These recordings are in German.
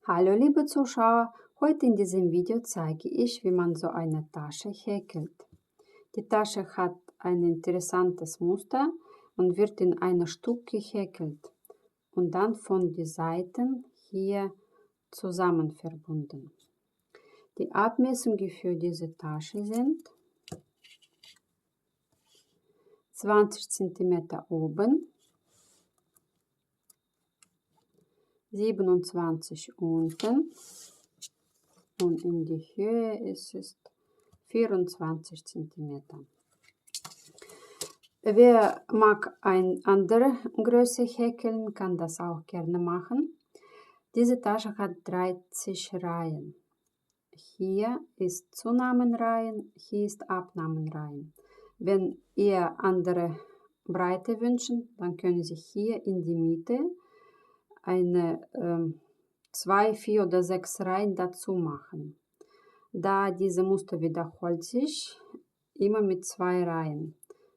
Hallo liebe Zuschauer, heute in diesem Video zeige ich, wie man so eine Tasche häkelt. Die Tasche hat ein interessantes Muster und wird in ein Stück gehäkelt und dann von den Seiten hier zusammen verbunden. Die Abmessungen für diese Tasche sind 20 cm oben, 27 unten und in die Höhe ist es 24 cm. Wer mag eine andere Größe häkeln, kann das auch gerne machen. Diese Tasche hat 30 Reihen. Hier ist Zunahmenreihen, hier ist Abnahmenreihen. Wenn ihr andere Breite wünschen, dann können Sie hier in die Mitte eine 2, 4 oder 6 Reihen dazu machen. Da diese Muster wiederholt sich, immer mit 2 Reihen.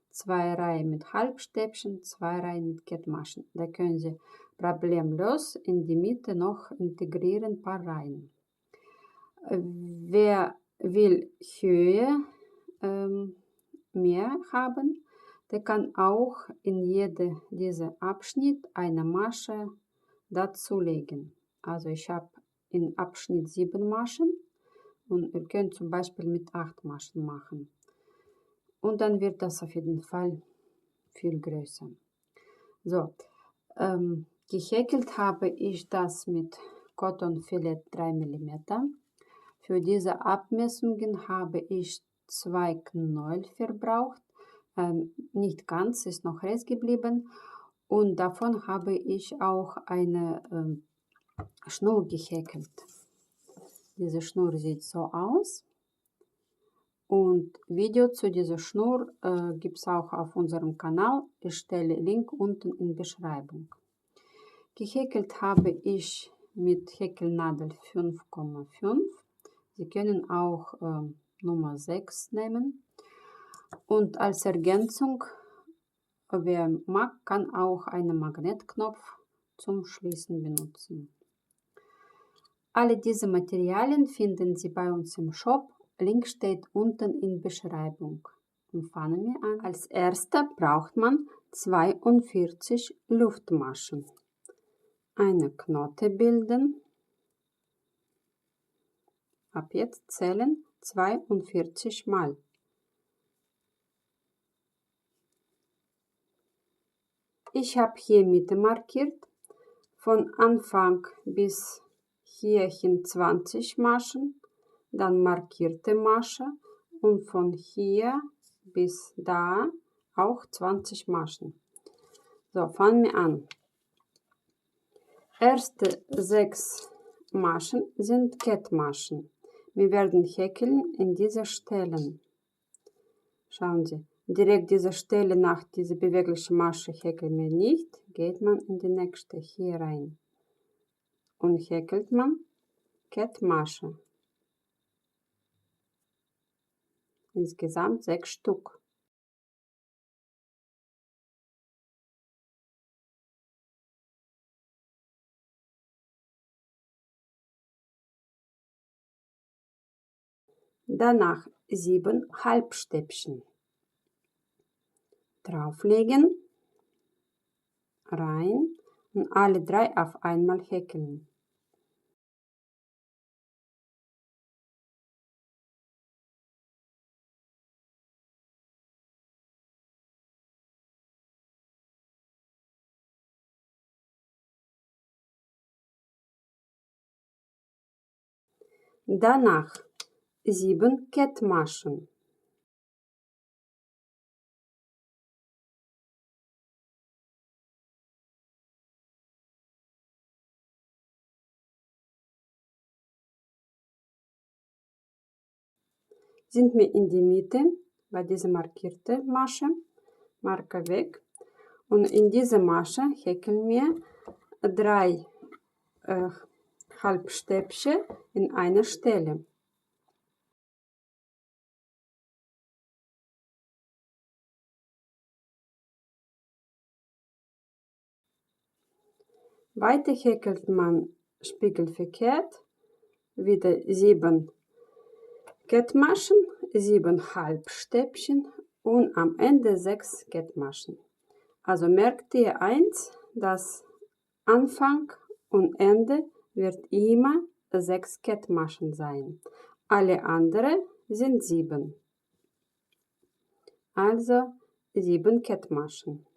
2 Reihen mit Halbstäbchen, 2 Reihen mit Kettmaschen. Da können Sie problemlos in die Mitte noch integrieren, ein paar Reihen. Wer will Höhe mehr haben, der kann auch in jede dieser Abschnitt eine Masche dazulegen. Also ich habe in Abschnitt 7 Maschen und ihr könnt zum Beispiel mit 8 Maschen machen. Und dann wird das auf jeden Fall viel größer. So, gehäkelt habe ich das mit Cotton Fillet 3 mm. Für diese Abmessungen habe ich 2 Knäuel verbraucht. Nicht ganz, ist noch Rest geblieben. Und davon habe ich auch eine Schnur gehäkelt. Diese Schnur sieht so aus. Und Video zu dieser Schnur gibt es auch auf unserem Kanal. Ich stelle Link unten in der Beschreibung. Gehäkelt habe ich mit Häkelnadel 5,5. Sie können auch Nummer 6 nehmen. Und als Ergänzung, wer mag, kann auch einen Magnetknopf zum Schließen benutzen. Alle diese Materialien finden Sie bei uns im Shop. Link steht unten in der Beschreibung. Und fangen wir an. Als erster braucht man 42 Luftmaschen. Eine Knote bilden. Ab jetzt zählen 42 Mal. Ich habe hier Mitte markiert. Von Anfang bis hierhin 20 Maschen. Dann markierte Masche. Und von hier bis da auch 20 Maschen. So, fangen wir an. Erste 6 Maschen sind Kettmaschen. Wir werden häkeln in diese Stellen. Schauen Sie, direkt diese Stelle nach dieser beweglichen Masche häkeln wir nicht. Geht man in die nächste hier rein. Und häkelt man Kettmasche. Insgesamt 6 Stück. Danach 7 Halbstäbchen. Drauflegen, rein und alle 3 auf einmal häkeln. Danach 7 Kettmaschen. Sind wir in die Mitte bei dieser markierten Masche, Marker weg. Und in diese Masche häkeln wir 3 Halbstäbchen in einer Stelle. Weiter häkelt man spiegelverkehrt, wieder 7 Kettmaschen, 7 Halbstäbchen und am Ende 6 Kettmaschen. Also merkt ihr eins, dass Anfang und Ende wird immer 6 Kettmaschen sein. Alle anderen sind 7. Also 7 Kettmaschen.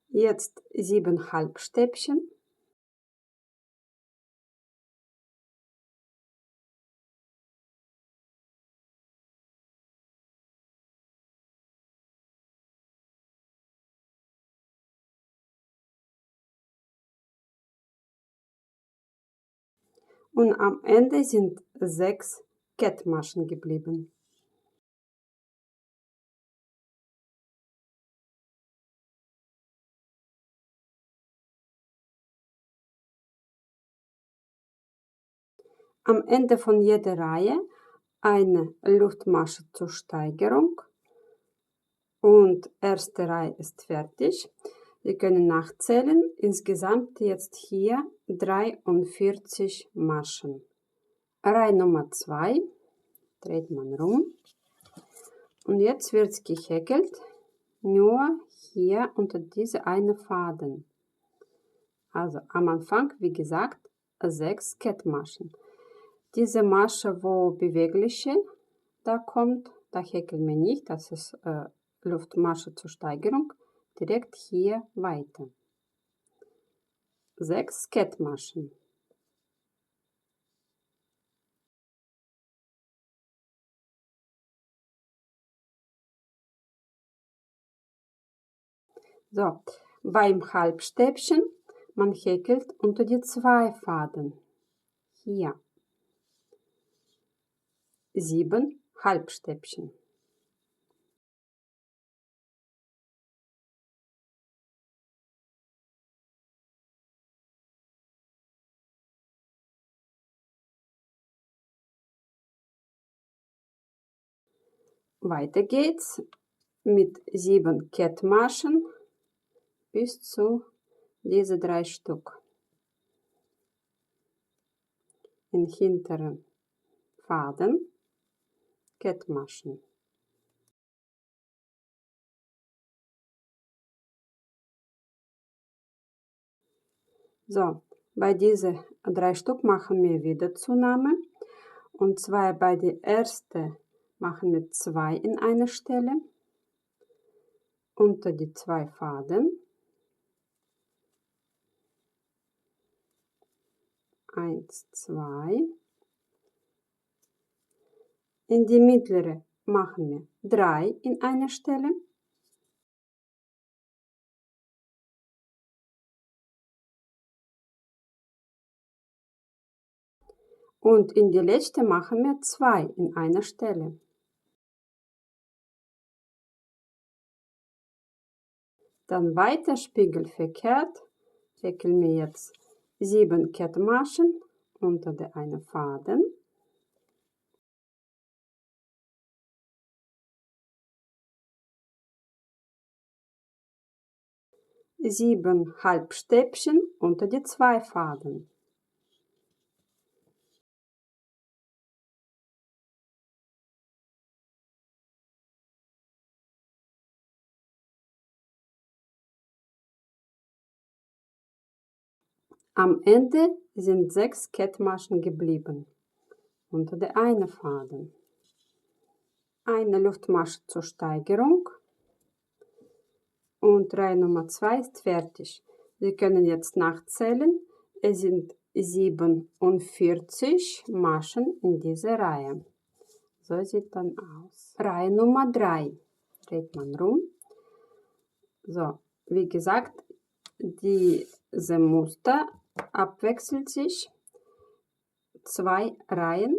Jetzt 7 Halbstäbchen. Und am Ende sind 6 Kettmaschen geblieben. Am Ende von jeder Reihe eine Luftmasche zur Steigerung und erste Reihe ist fertig. Wir können nachzählen. Insgesamt jetzt hier 43 Maschen. Reihe Nummer 2 dreht man rum und jetzt wird es gehäkelt, nur hier unter diese eine Faden. Also am Anfang, wie gesagt, 6 Kettmaschen. Diese Masche, wo bewegliche da kommt, da häkeln wir nicht, das ist Luftmasche zur Steigerung, direkt hier weiter. 6 Kettmaschen. So, beim Halbstäbchen, man häkelt unter die 2 Faden. Hier. 7 Halbstäbchen. Weiter geht's mit 7 Kettmaschen bis zu diese 3 Stück. In hinteren Faden Kettmaschen. So, bei diesen 3 Stück machen wir wieder Zunahme. Und zwar bei der ersten machen wir 2 in einer Stelle. Unter die 2 Faden. 1, 2. In die mittlere machen wir 3 in einer Stelle. Und in die letzte machen wir 2 in einer Stelle. Dann weiter spiegelverkehrt häkeln wir jetzt 7 Kettmaschen unter der einen Faden. Sieben Halbstäbchen unter die 2 Faden. Am Ende sind 6 Kettmaschen geblieben, unter der einen Faden. Eine Luftmasche zur Steigerung und Reihe Nummer 2 ist fertig. Wir können jetzt nachzählen. Es sind 47 Maschen in dieser Reihe. So sieht dann aus. Reihe Nummer 3 dreht man rum. So, wie gesagt, diese Muster abwechselt sich 2 Reihen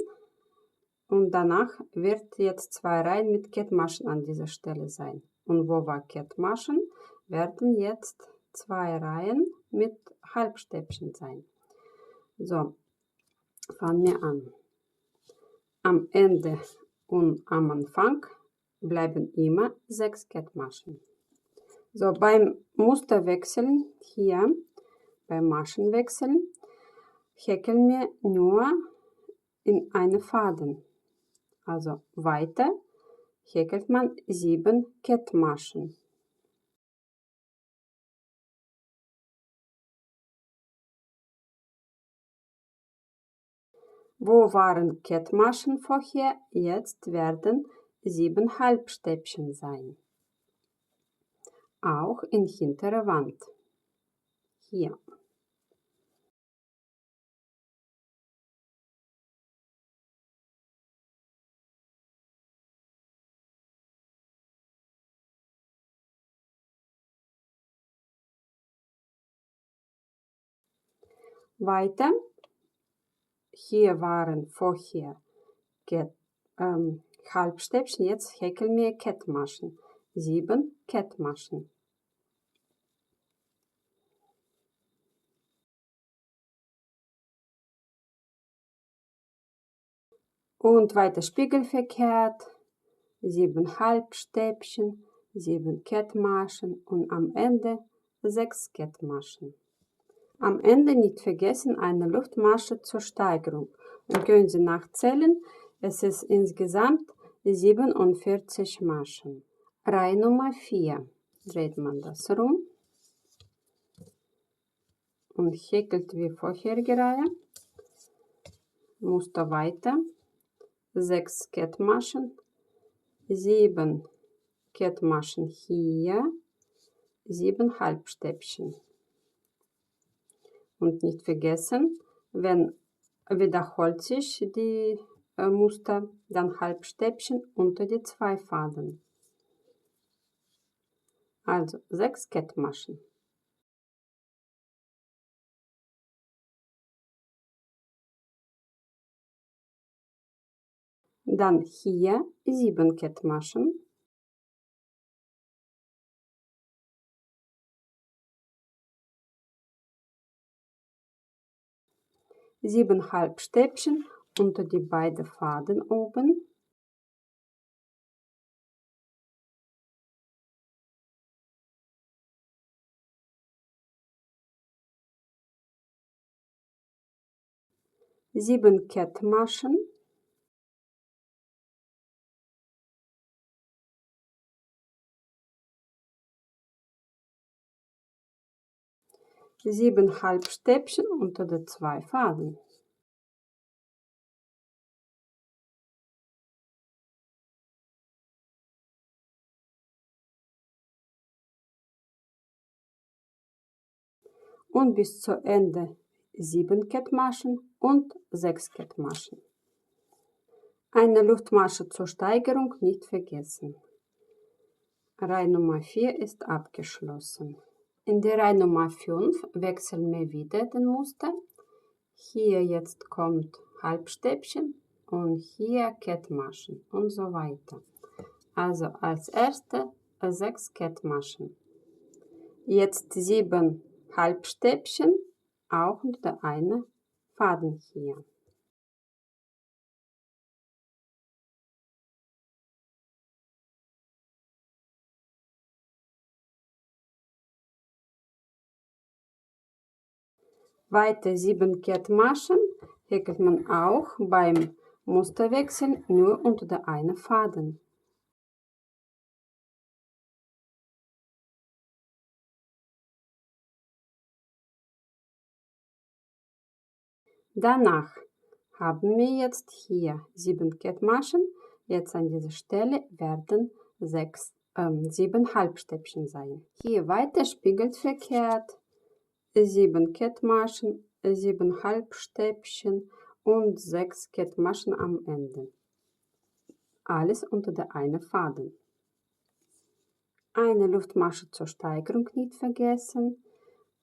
und danach wird jetzt 2 Reihen mit Kettmaschen an dieser Stelle sein. Und wo war Kettmaschen, werden jetzt 2 Reihen mit Halbstäbchen sein. So, Fangen wir an. Am Ende und am Anfang bleiben immer 6 Kettmaschen. So, beim Musterwechseln hier, beim Maschenwechseln, häkeln wir nur in einen Faden. Also weiter häkelt man 7 Kettmaschen. Wo waren Kettmaschen vorher? Jetzt werden 7 Halbstäbchen sein. Auch in hinterer Wand. Hier. Weiter. Hier waren vorher Halbstäbchen, jetzt häkeln wir Kettmaschen. 7 Kettmaschen. Und weiter spiegelverkehrt. 7 Halbstäbchen, 7 Kettmaschen und am Ende 6 Kettmaschen. Am Ende nicht vergessen eine Luftmasche zur Steigerung. Und können Sie nachzählen, es ist insgesamt 47 Maschen. Reihe Nummer 4. Dreht man das rum und häkelt wie vorherige Reihe. Muster weiter. 6 Kettmaschen, 7 Kettmaschen hier, 7 Halbstäbchen. Und nicht vergessen, wenn wiederholt sich die Muster, dann Halbstäbchen unter die 2 Faden. Also 6 Kettmaschen. Dann hier 7 Kettmaschen. Sieben Halbstäbchen unter die beiden Faden oben. Sieben Kettmaschen. Sieben Halbstäbchen unter die 2 Faden. Und bis zu Ende 7 Kettmaschen und 6 Kettmaschen. Eine Luftmasche zur Steigerung nicht vergessen. Reihe Nummer 4 ist abgeschlossen. In der Reihe Nummer 5 wechseln wir wieder den Muster. Hier jetzt kommt Halbstäbchen und hier Kettmaschen und so weiter. Also als erste 6 Kettmaschen. Jetzt 7 Halbstäbchen, auch unter eine Faden hier. Weiter 7 Kettmaschen häkelt man auch beim Musterwechseln nur unter der einen Faden. Danach haben wir jetzt hier 7 Kettmaschen. Jetzt an dieser Stelle werden 7 Halbstäbchen sein. Hier weiter spiegelverkehrt 7 Kettmaschen, 7 Halbstäbchen und 6 Kettmaschen am Ende. Alles unter der einen Faden. Eine Luftmasche zur Steigerung nicht vergessen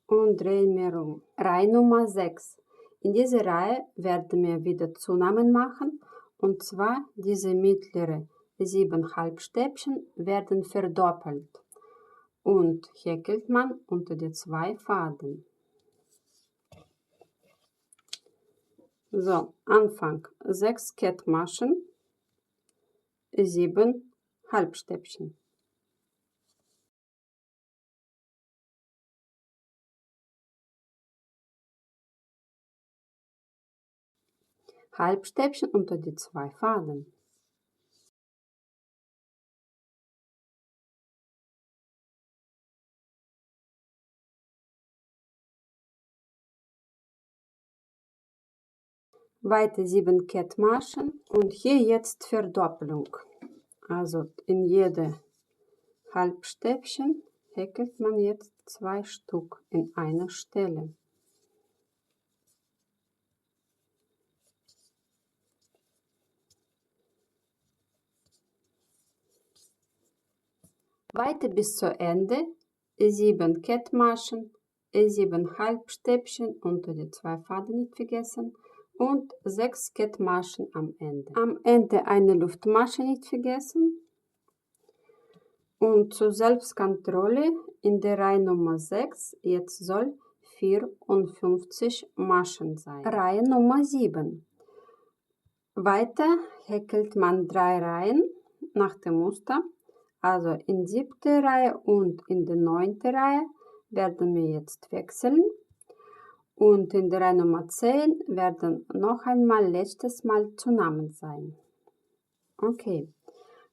und drehen wir um. Reihe Nummer 6. In dieser Reihe werden wir wieder Zunahmen machen, und zwar diese mittlere 7 Halbstäbchen werden verdoppelt und häkelt man unter die 2 Faden. So, Anfang 6 Kettmaschen, 7 Halbstäbchen. Halbstäbchen unter die 2 Faden. Weiter 7 Kettmaschen und hier jetzt Verdoppelung. Also in jede Halbstäbchen häkelt man jetzt 2 Stück in einer Stelle. Weiter bis zu Ende 7 Kettmaschen, 7 Halbstäbchen unter die 2 Faden nicht vergessen und 6 Kettmaschen am Ende. Am Ende eine Luftmasche nicht vergessen. Und zur Selbstkontrolle in der Reihe Nummer 6, jetzt soll 54 Maschen sein. Reihe Nummer 7. Weiter häkelt man 3 Reihen nach dem Muster. Also in 7. Reihe und in der 9. Reihe werden wir jetzt wechseln. Und in der Reihe Nummer 10 werden noch einmal letztes Mal zusammen sein. Okay,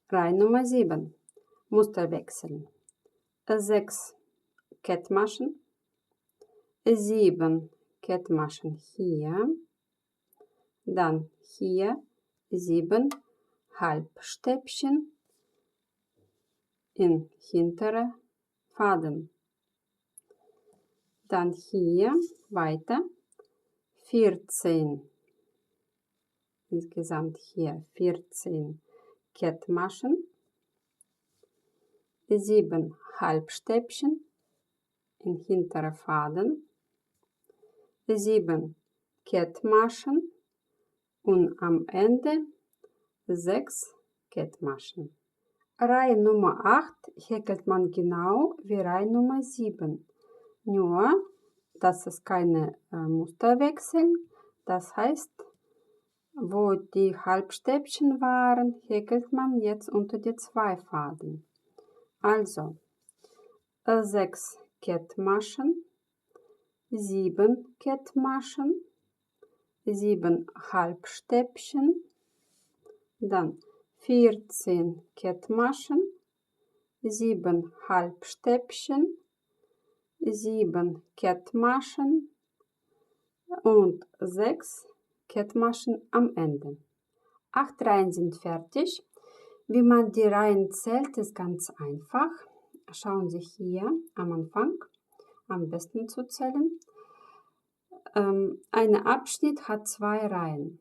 Reihe Nummer 7. Muster wechseln. 6 Kettmaschen, 7 Kettmaschen hier, dann hier 7 Halbstäbchen in hintere Faden. Dann hier weiter 14, insgesamt hier 14 Kettmaschen, 7 Halbstäbchen in hintere Faden, 7 Kettmaschen und am Ende 6 Kettmaschen. Reihe Nummer 8 häkelt man genau wie Reihe Nummer 7. Nur, dass es keine Musterwechsel. Das heißt, wo die Halbstäbchen waren, häkelt man jetzt unter die 2 Faden. Also 6 Kettmaschen, 7 Kettmaschen, 7 Halbstäbchen, dann 14 Kettmaschen, 7 Halbstäbchen, 7 Kettmaschen und 6 Kettmaschen am Ende. 8 Reihen sind fertig. Wie man die Reihen zählt, ist ganz einfach. Schauen Sie hier am Anfang, am besten zu zählen. Ein Abschnitt hat 2 Reihen.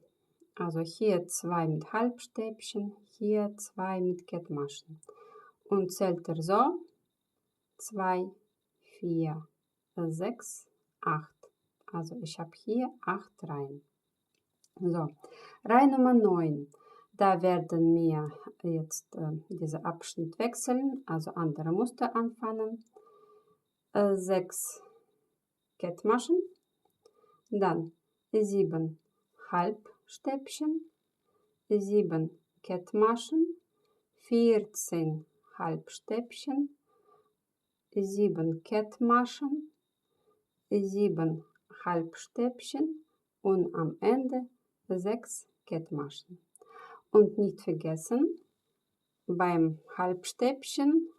Also hier 2 mit Halbstäbchen, hier 2 mit Kettmaschen. Und zählt er so: 2, 4, 6, 8. Also ich habe hier 8 Reihen. So, Reihe Nummer 9. Da werden wir jetzt diesen Abschnitt wechseln, also andere Muster anfangen. 6 Kettmaschen, dann 7 Halbstäbchen, 7 Kettmaschen, 14 Halbstäbchen, 7 Kettmaschen, 7 Halbstäbchen und am Ende 6 Kettmaschen. Und nicht vergessen, beim Halbstäbchen,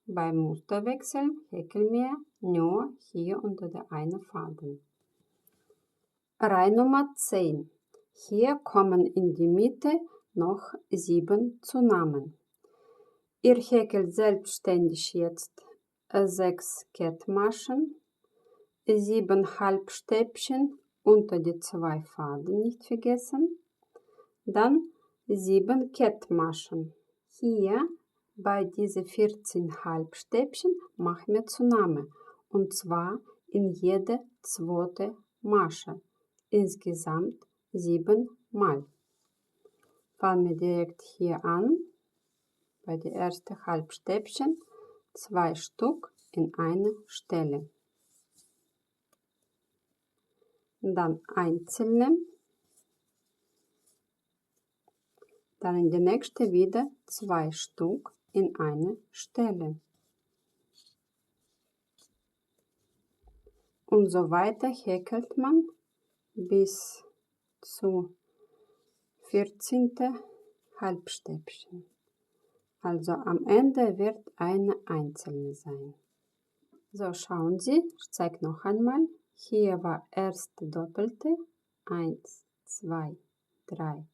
beim Musterwechsel häkeln wir nur hier unter der einen Faden. Reihe Nummer 10. Hier kommen in die Mitte noch 7 zusammen. Ihr häkelt selbstständig jetzt 6 Kettmaschen, 7 Halbstäbchen unter die 2 Faden nicht vergessen, dann 7 Kettmaschen. Hier bei diesen 14 Halbstäbchen machen wir zusammen, und zwar in jede zweite Masche, insgesamt 7 Mal. Fangen wir direkt hier an, bei der ersten Halbstäbchen 2 Stück in eine Stelle. Dann einzelne Dann in die nächste wieder 2 Stück in eine Stelle. Und so weiter häkelt man bis zu 14. Halbstäbchen. Also am Ende wird eine einzelne sein. So, schauen Sie, ich zeige noch einmal. Hier war erste doppelte. 1, 2, 3,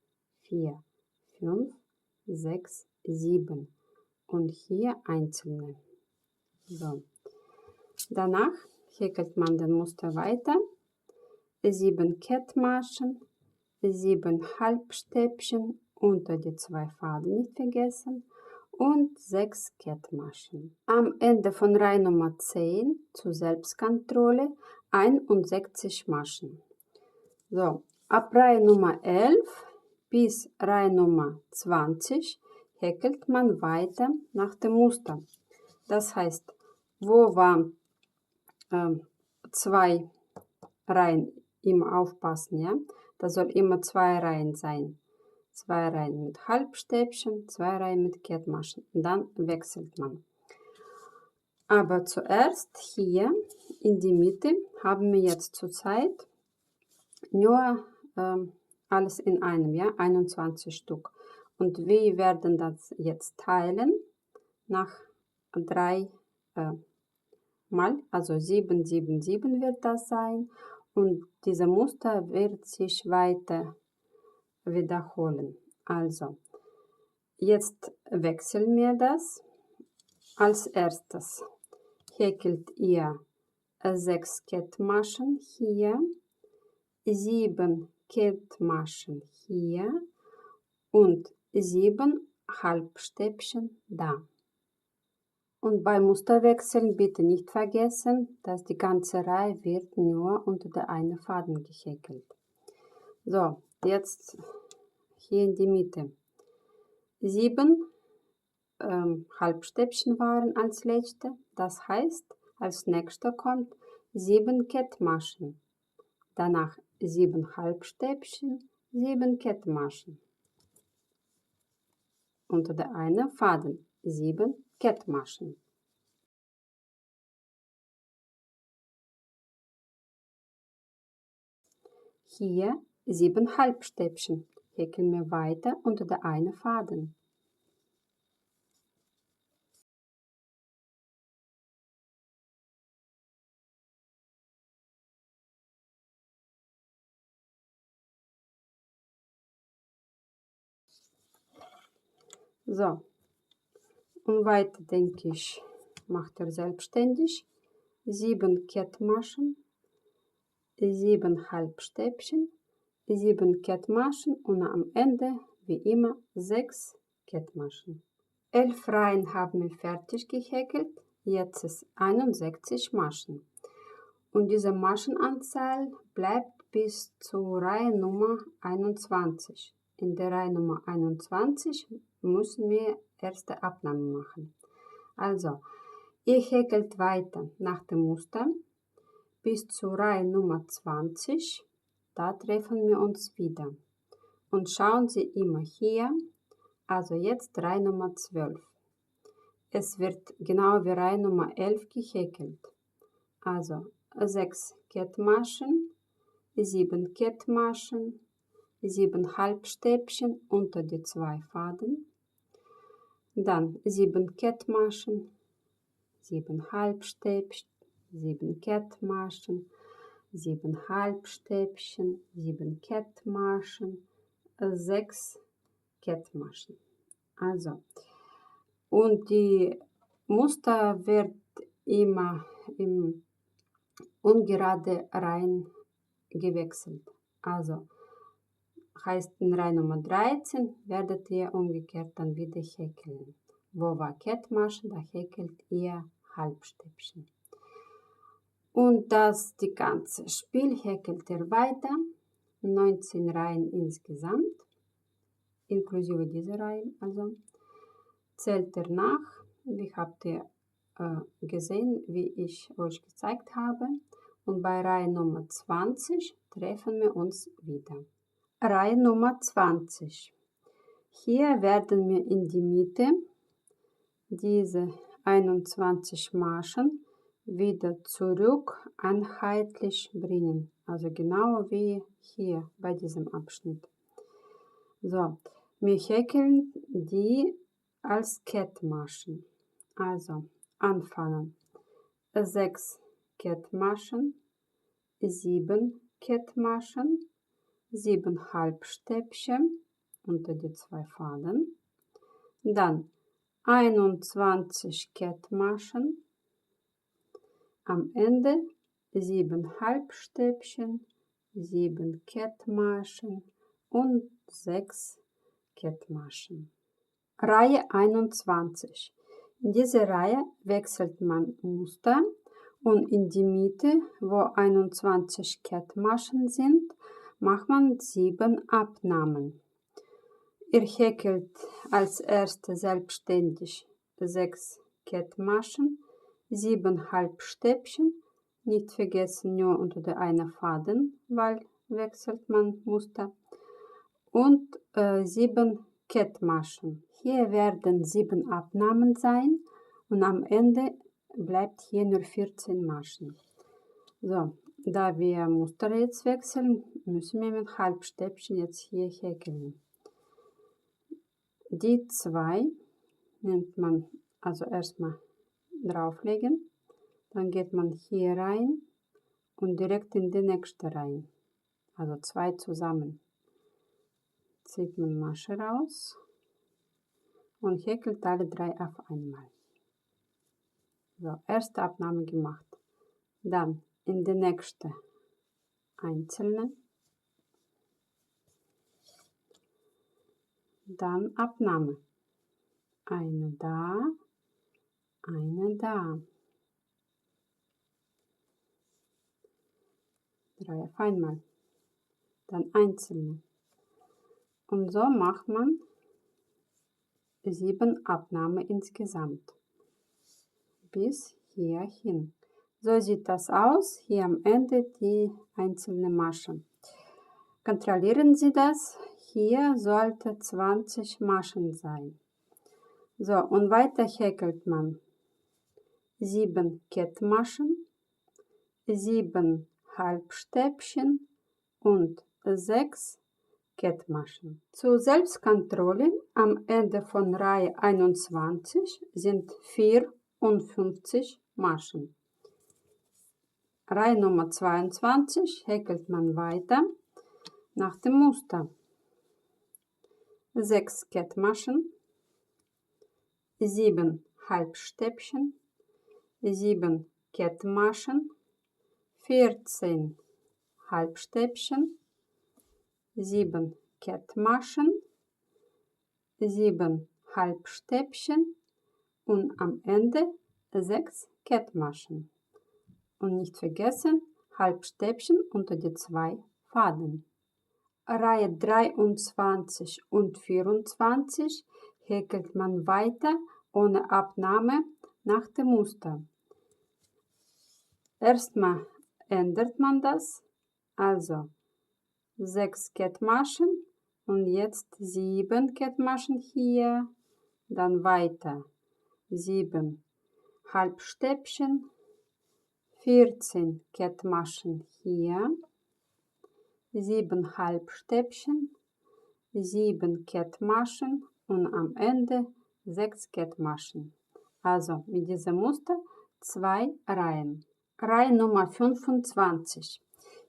4, 5, 6, 7. Und hier einzelne. So. Danach häkelt man den Muster weiter. 7 Kettmaschen, 7 Halbstäbchen unter die 2 Faden nicht vergessen und 6 Kettmaschen. Am Ende von Reihe Nummer 10 zur Selbstkontrolle 61 Maschen. So, ab Reihe Nummer 11 bis Reihe Nummer 20 häkelt man weiter nach dem Muster. Das heißt, wo waren 2 Reihen, immer aufpassen, ja? Das soll immer 2 Reihen sein. 2 Reihen mit Halbstäbchen, 2 Reihen mit Kettmaschen. Und dann wechselt man. Aber zuerst hier in die Mitte haben wir jetzt zurzeit nur alles in einem, ja, 21 Stück. Und wir werden das jetzt teilen nach 3 Mal, also 7, 7, 7 wird das sein. Und dieses Muster wird sich weiter wiederholen. Also, jetzt wechseln wir das. Als erstes häkelt ihr 6 Kettmaschen hier, 7 Kettmaschen hier und 7 Halbstäbchen da. Und beim Musterwechseln bitte nicht vergessen, dass die ganze Reihe wird nur unter der einen Faden gehäkelt. So, jetzt hier in die Mitte. 7 Halbstäbchen waren als letzte. Das heißt, als nächster kommt 7 Kettmaschen. Danach 7 Halbstäbchen, 7 Kettmaschen. Unter der einen Faden 7 Kettmaschen. Hier 7 Halbstäbchen. Häkeln wir weiter unter der einen Faden. So, und weiter denke ich, macht er selbstständig. 7 Kettmaschen, 7 Halbstäbchen, 7 Kettmaschen und am Ende, wie immer, 6 Kettmaschen. 11 Reihen haben wir fertig gehäkelt, jetzt ist 61 Maschen. Und diese Maschenanzahl bleibt bis zur Reihe Nummer 21. In der Reihe Nummer 21 müssen wir erste Abnahme machen. Also, ihr häkelt weiter nach dem Muster bis zur Reihe Nummer 20. Da treffen wir uns wieder. Und schauen Sie immer hier, also jetzt Reihe Nummer 12. Es wird genau wie Reihe Nummer 11 gehäkelt. Also 6 Kettmaschen, 7 Kettmaschen, 7 Halbstäbchen unter die 2 Faden, dann 7 Kettmaschen, 7 Halbstäbchen, 7 Kettmaschen, 7 Halbstäbchen, 7 Kettmaschen, 6 Kettmaschen. Also, und die Muster wird immer im ungerade Reihen gewechselt. Also heißt in Reihe Nummer 13 werdet ihr umgekehrt dann wieder häkeln. Wo war Kettmaschen, da häkelt ihr Halbstäbchen. Und das die ganze Spiel häkelt ihr weiter. 19 Reihen insgesamt, inklusive dieser Reihen. Also zählt ihr nach. Wie habt ihr gesehen, wie ich euch gezeigt habe. Und bei Reihe Nummer 20 treffen wir uns wieder. Reihe Nummer 20. Hier werden wir in die Mitte diese 21 Maschen wieder zurück einheitlich bringen. Also genau wie hier bei diesem Abschnitt. So, wir häkeln die als Kettmaschen. Also anfangen 6 Kettmaschen, 7 Kettmaschen, 7 Halbstäbchen unter die 2 Faden, dann 21 Kettmaschen, am Ende 7 Halbstäbchen, 7 Kettmaschen und 6 Kettmaschen. Reihe 21. In dieser Reihe wechselt man Muster und in die Mitte, wo 21 Kettmaschen sind, macht man 7 Abnahmen. Ihr häkelt als erste selbstständig 6 Kettmaschen, 7 Halbstäbchen, nicht vergessen nur unter der einen Faden, weil wechselt man Muster, und 7 Kettmaschen. Hier werden 7 Abnahmen sein und am Ende bleibt hier nur 14 Maschen. So, da wir Muster jetzt wechseln, müssen wir mit Halbstäbchen jetzt hier häkeln. Die 2 nimmt man also erstmal drauflegen, dann geht man hier rein und direkt in die nächste rein, also 2 zusammen. Zieht man Masche raus und häkelt alle 3 auf einmal. So, erste Abnahme gemacht. Dann in die nächste einzelne. Dann Abnahme. Eine da, eine da. 3 auf einmal. Dann einzelne. Und so macht man 7 Abnahmen insgesamt. Bis hierhin. So sieht das aus. Hier am Ende die einzelnen Maschen. Kontrollieren Sie das. Hier sollte 20 Maschen sein. So, und weiter häkelt man 7 Kettmaschen, 7 Halbstäbchen und 6 Kettmaschen. Zur Selbstkontrolle am Ende von Reihe 21 sind 54 Maschen. Reihe Nummer 22 häkelt man weiter nach dem Muster. 6 Kettmaschen, 7 Halbstäbchen, 7 Kettmaschen, 14 Halbstäbchen, 7 Kettmaschen, 7 Halbstäbchen und am Ende 6 Kettmaschen. Und nicht vergessen, Halbstäbchen unter die 2 Faden. Reihe 23 und 24 häkelt man weiter ohne Abnahme nach dem Muster. Erstmal ändert man das, also 6 Kettmaschen und jetzt 7 Kettmaschen hier, dann weiter 7 Halbstäbchen, 14 Kettmaschen hier, 7 Halbstäbchen, 7 Kettmaschen und am Ende 6 Kettmaschen. Also mit diesem Muster 2 Reihen. Reihe Nummer 25.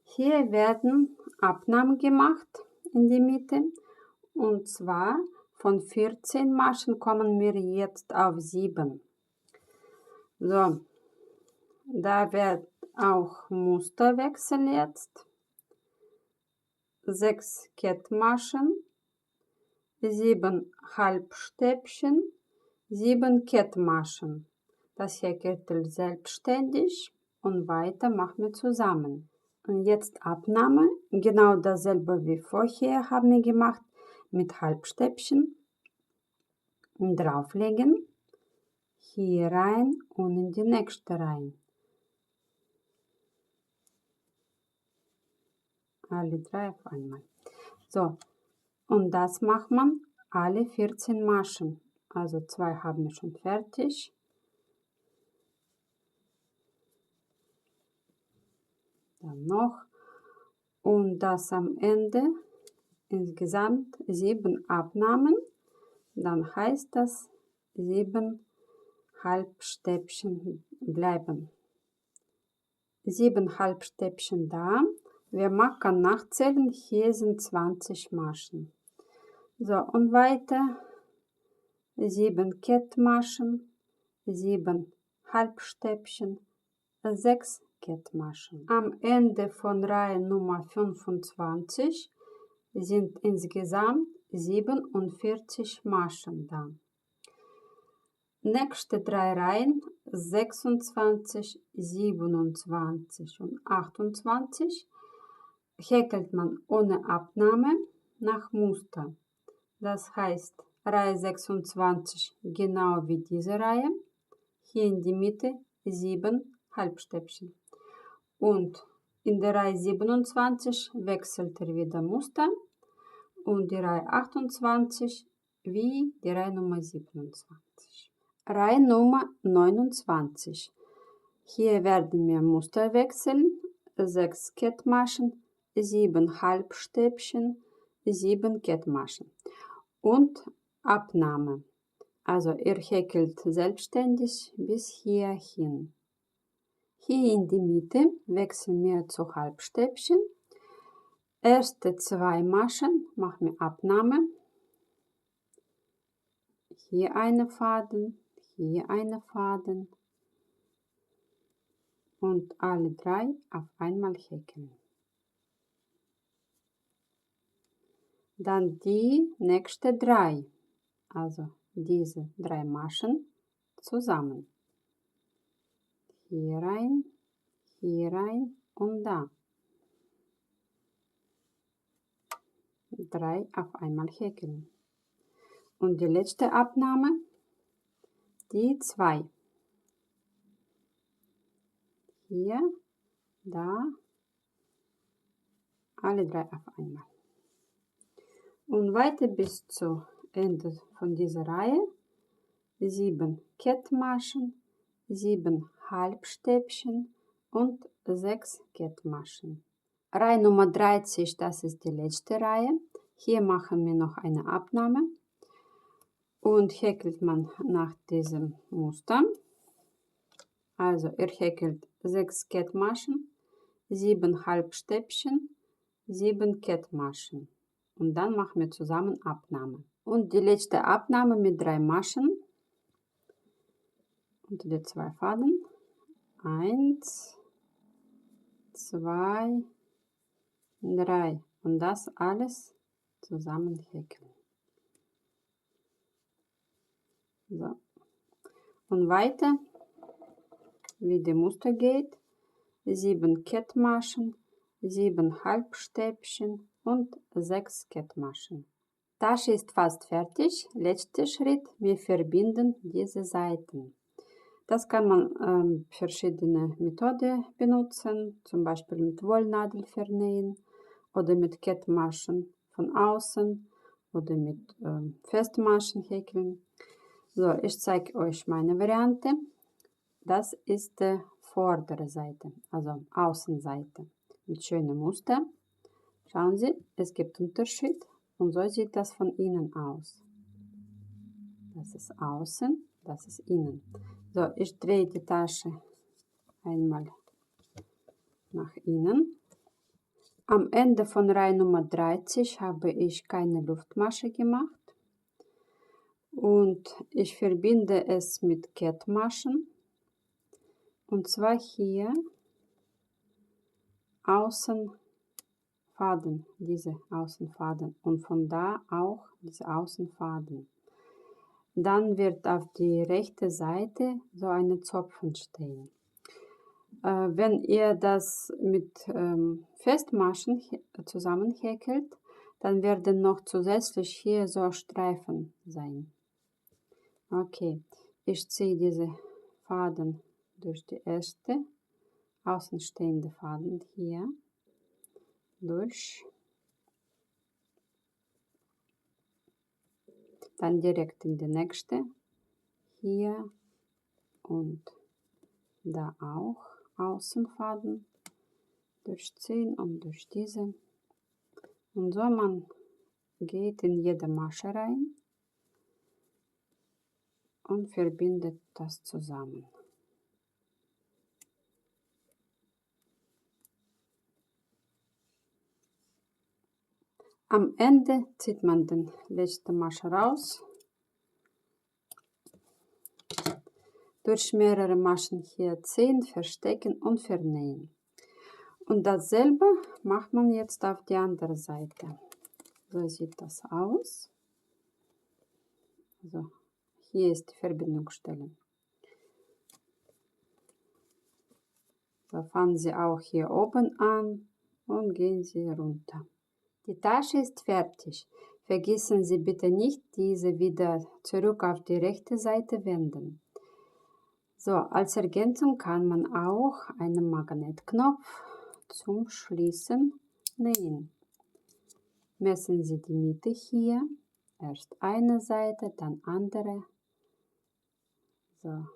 Hier werden Abnahmen gemacht in die Mitte und zwar von 14 Maschen kommen wir jetzt auf 7. So, da wird auch Musterwechsel jetzt. 6 Kettmaschen, 7 Halbstäbchen, 7 Kettmaschen. Das häkelt selbstständig und weiter machen wir zusammen. Und jetzt Abnahme, genau dasselbe wie vorher haben wir gemacht, mit Halbstäbchen und drauflegen, hier rein und in die nächste rein. Alle 3 auf einmal. So, und das macht man alle 14 Maschen. Also 2 haben wir schon fertig. Dann noch. Und das am Ende insgesamt 7 Abnahmen. Dann heißt das 7 Halbstäbchen bleiben. 7 Halbstäbchen da. Wir machen nachzählen. Hier sind 20 Maschen. So, und weiter 7 Kettmaschen, 7 Halbstäbchen, 6 Kettmaschen. Am Ende von Reihe Nummer 25 sind insgesamt 47 Maschen da. Nächste 3 Reihen 26, 27 und 28 häkelt man ohne Abnahme nach Muster. Das heißt, Reihe 26 genau wie diese Reihe, hier in die Mitte 7 Halbstäbchen. Und in der Reihe 27 wechselt er wieder Muster und die Reihe 28 wie die Reihe Nummer 27. Reihe Nummer 29. Hier werden wir Muster wechseln, 6 Kettmaschen, 7 Halbstäbchen, 7 Kettmaschen und Abnahme. Also ihr häkelt selbstständig bis hierhin. Hier in die Mitte wechseln wir zu Halbstäbchen. Erste 2 Maschen machen wir Abnahme. Hier eine Faden, hier eine Faden und alle 3 auf einmal häkeln. Dann die nächste 3, also diese 3 Maschen zusammen. Hier rein und da. 3 auf einmal häkeln. Und die letzte Abnahme, die 2. Hier, da, alle 3 auf einmal. Und weiter bis zu Ende von dieser Reihe 7 Kettmaschen, 7 Halbstäbchen und 6 Kettmaschen. Reihe Nummer 30, das ist die letzte Reihe. Hier machen wir noch eine Abnahme und häkelt man nach diesem Muster. Also ihr häkelt 6 Kettmaschen, 7 Halbstäbchen, 7 Kettmaschen. Und dann machen wir zusammen Abnahme. Und die letzte Abnahme mit 3 Maschen. Und die 2 Faden. 1, 2, 3. Und das alles zusammen häkeln. So. Und weiter, wie die Muster geht. 7 Kettmaschen, 7 Halbstäbchen und 6 Kettmaschen. Tasche ist fast fertig. Letzter Schritt, wir verbinden diese Seiten. Das kann man verschiedene Methoden benutzen, zum Beispiel mit Wollnadel vernähen oder mit Kettmaschen von außen oder mit Festmaschen häkeln. So, ich zeige euch meine Variante. Das ist die vordere Seite, also Außenseite mit schönem Muster. Schauen Sie, es gibt Unterschied und so sieht das von innen aus. Das ist außen, das ist innen. So, ich drehe die Tasche einmal nach innen. Am Ende von Reihe Nummer 30 habe ich keine Luftmasche gemacht und ich verbinde es mit Kettmaschen. Und zwar hier Außenfaden, diese Außenfaden und von da auch diese Außenfaden. Dann wird auf die rechte Seite so eine Zopfen stehen. Wenn ihr das mit Festmaschen zusammenhäkelt, dann werden noch zusätzlich hier so Streifen sein. Okay, ich ziehe diese Faden durch die erste außenstehende Faden hier durch. dann direkt in die nächste, hier und da auch Außenfaden durchziehen und durch diese. Und so man geht in jede Masche rein und verbindet das zusammen. Am Ende zieht man die letzte Masche raus, durch mehrere Maschen hier ziehen, verstecken und vernähen. Und dasselbe macht man jetzt auf die andere Seite. So sieht das aus. Also hier ist die Verbindungsstelle. So fangen Sie auch hier oben an und gehen Sie runter. Die Tasche ist fertig. Vergessen Sie bitte nicht, diese wieder zurück auf die rechte Seite wenden. So, als Ergänzung kann man auch einen Magnetknopf zum Schließen nähen. Messen Sie die Mitte hier, erst eine Seite, dann andere. So.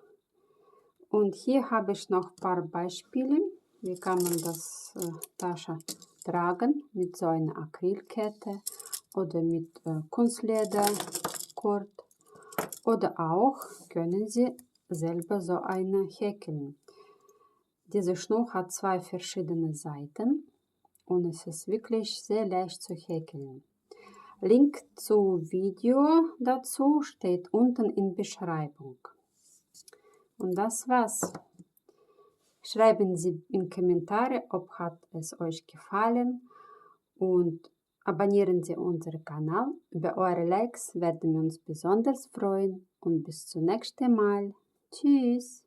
Und hier habe ich noch ein paar Beispiele, wie kann man das Tasche tragen, mit so einer Acrylkette oder mit Kunstlederkord. Oder auch können Sie selber so eine häkeln. Diese Schnur hat 2 verschiedene Seiten und es ist wirklich sehr leicht zu häkeln. Link zu Video dazu steht unten in Beschreibung. Und das war's. Schreiben Sie in Kommentare, ob hat es euch gefallen und abonnieren Sie unseren Kanal. Über eure Likes werden wir uns besonders freuen und bis zum nächsten Mal. Tschüss!